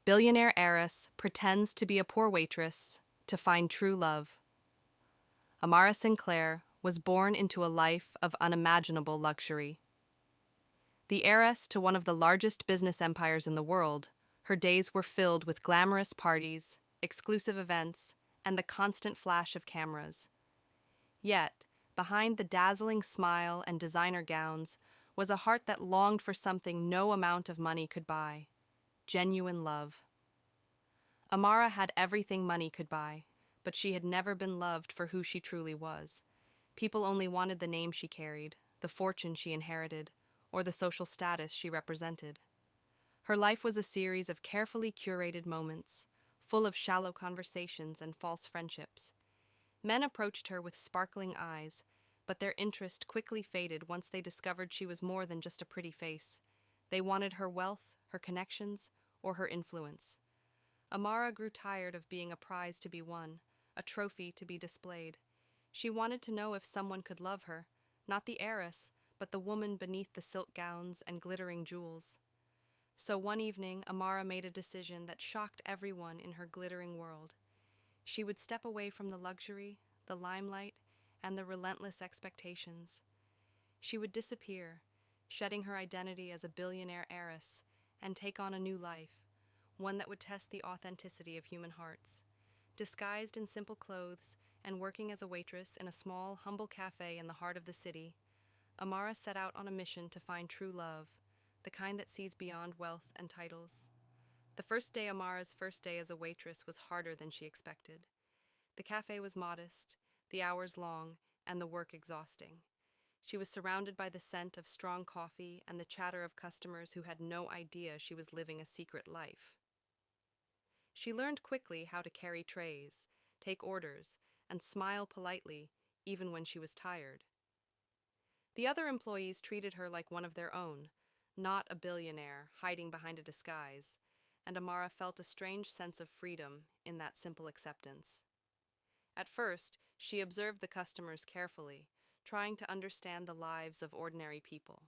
Billionaire heiress pretends to be a poor waitress to find true love. Amara Sinclair was born into a life of unimaginable luxury. The heiress to one of the largest business empires in the world, her days were filled with glamorous parties, exclusive events, and the constant flash of cameras. Yet, behind the dazzling smile and designer gowns was a heart that longed for something no amount of money could buy: genuine love. Amara had everything money could buy, but she had never been loved for who she truly was. People only wanted the name she carried, the fortune she inherited, or the social status she represented. Her life was a series of carefully curated moments, full of shallow conversations and false friendships. Men approached her with sparkling eyes, but their interest quickly faded once they discovered she was more than just a pretty face. They wanted her wealth, her connections, or her influence. Amara grew tired of being a prize to be won, a trophy to be displayed. She wanted to know if someone could love her, not the heiress, but the woman beneath the silk gowns and glittering jewels. So one evening, Amara made a decision that shocked everyone in her glittering world. She would step away from the luxury, the limelight, and the relentless expectations. She would disappear, shedding her identity as a billionaire heiress, and take on a new life, one that would test the authenticity of human hearts. Disguised in simple clothes and working as a waitress in a small, humble cafe in the heart of the city, Amara set out on a mission to find true love, the kind that sees beyond wealth and titles. Amara's first day as a waitress was harder than she expected. The cafe was modest, the hours long, and the work exhausting. She was surrounded by the scent of strong coffee and the chatter of customers who had no idea she was living a secret life. She learned quickly how to carry trays, take orders, and smile politely, even when she was tired. The other employees treated her like one of their own, not a billionaire hiding behind a disguise, and Amara felt a strange sense of freedom in that simple acceptance. At first, she observed the customers carefully, trying to understand the lives of ordinary people.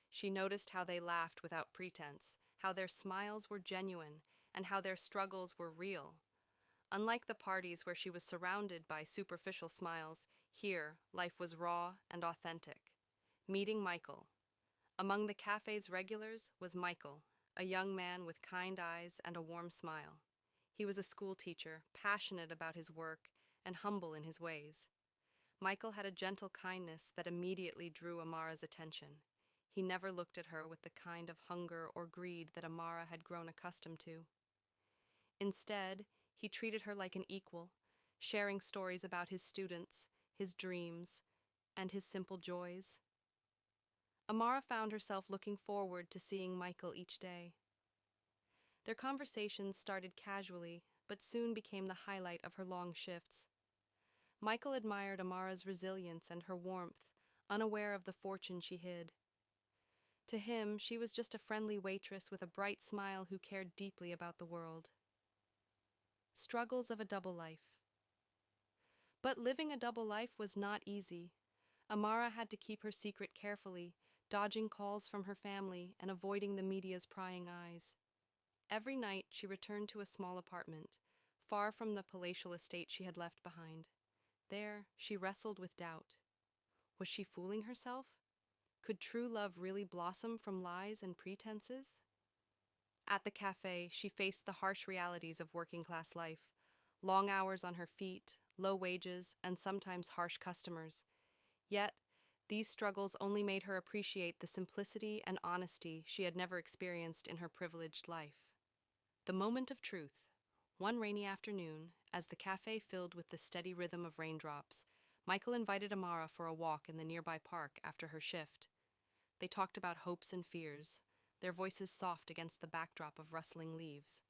She noticed how they laughed without pretense, how their smiles were genuine, and how their struggles were real. Unlike the parties where she was surrounded by superficial smiles, here life was raw and authentic. Meeting Michael. Among the cafe's regulars was Michael, a young man with kind eyes and a warm smile. He was a school teacher, passionate about his work and humble in his ways. Michael had a gentle kindness that immediately drew Amara's attention. He never looked at her with the kind of hunger or greed that Amara had grown accustomed to. Instead, he treated her like an equal, sharing stories about his students, his dreams, and his simple joys. Amara found herself looking forward to seeing Michael each day. Their conversations started casually, but soon became the highlight of her long shifts. Michael admired Amara's resilience and her warmth, unaware of the fortune she hid. To him, she was just a friendly waitress with a bright smile who cared deeply about the world. Struggles of a double life. But living a double life was not easy. Amara had to keep her secret carefully, dodging calls from her family and avoiding the media's prying eyes. Every night she returned to a small apartment, far from the palatial estate she had left behind. There, she wrestled with doubt. Was she fooling herself? Could true love really blossom from lies and pretenses? At the cafe, she faced the harsh realities of working-class life: long hours on her feet, low wages, and sometimes harsh customers. Yet, these struggles only made her appreciate the simplicity and honesty she had never experienced in her privileged life. The moment of truth. One rainy afternoon, as the cafe filled with the steady rhythm of raindrops, Michael invited Amara for a walk in the nearby park after her shift. They talked about hopes and fears, their voices soft against the backdrop of rustling leaves.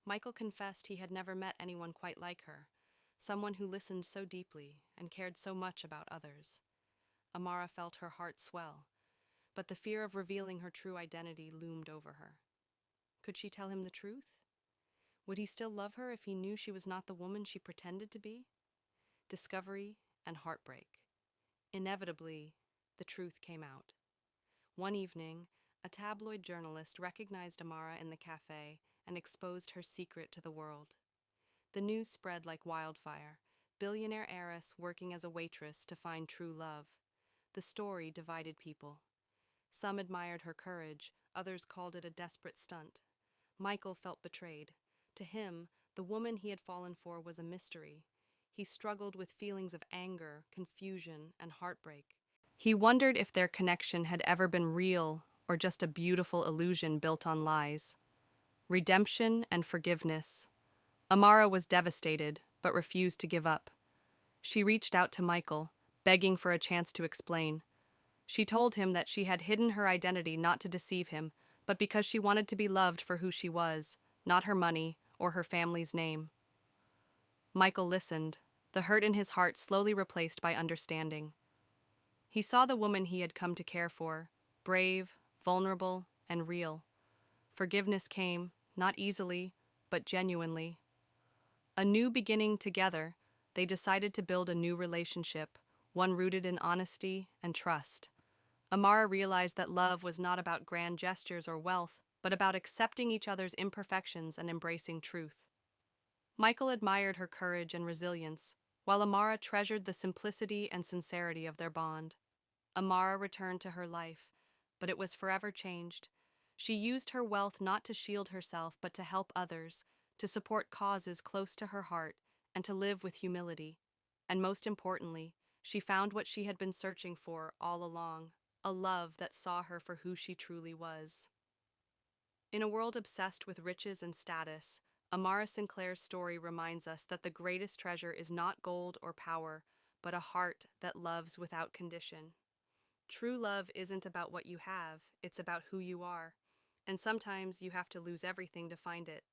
Michael confessed he had never met anyone quite like her, someone who listened so deeply and cared so much about others. Amara felt her heart swell, but the fear of revealing her true identity loomed over her. Could she tell him the truth? Would he still love her if he knew she was not the woman she pretended to be? Discovery and heartbreak. Inevitably, the truth came out. One evening, a tabloid journalist recognized Amara in the cafe and exposed her secret to the world. The news spread like wildfire. Billionaire heiress working as a waitress to find true love. The story divided people. Some admired her courage, others called it a desperate stunt. Michael felt betrayed. To him, the woman he had fallen for was a mystery. He struggled with feelings of anger, confusion, and heartbreak. He wondered if their connection had ever been real or just a beautiful illusion built on lies. Redemption and forgiveness. Amara was devastated, but refused to give up. She reached out to Michael, begging for a chance to explain. She told him that she had hidden her identity not to deceive him, but because she wanted to be loved for who she was, not her money or her family's name. Michael listened, the hurt in his heart slowly replaced by understanding. He saw the woman he had come to care for, brave, vulnerable, and real. Forgiveness came, not easily, but genuinely. A new beginning together, they decided to build a new relationship, one rooted in honesty and trust. Amara realized that love was not about grand gestures or wealth, but about accepting each other's imperfections and embracing truth. Michael admired her courage and resilience, while Amara treasured the simplicity and sincerity of their bond. Amara returned to her life, but it was forever changed. She used her wealth not to shield herself, but to help others, to support causes close to her heart, and to live with humility. And most importantly, she found what she had been searching for all along, a love that saw her for who she truly was. In a world obsessed with riches and status, Amara Sinclair's story reminds us that the greatest treasure is not gold or power, but a heart that loves without condition. True love isn't about what you have, it's about who you are. And sometimes you have to lose everything to find it.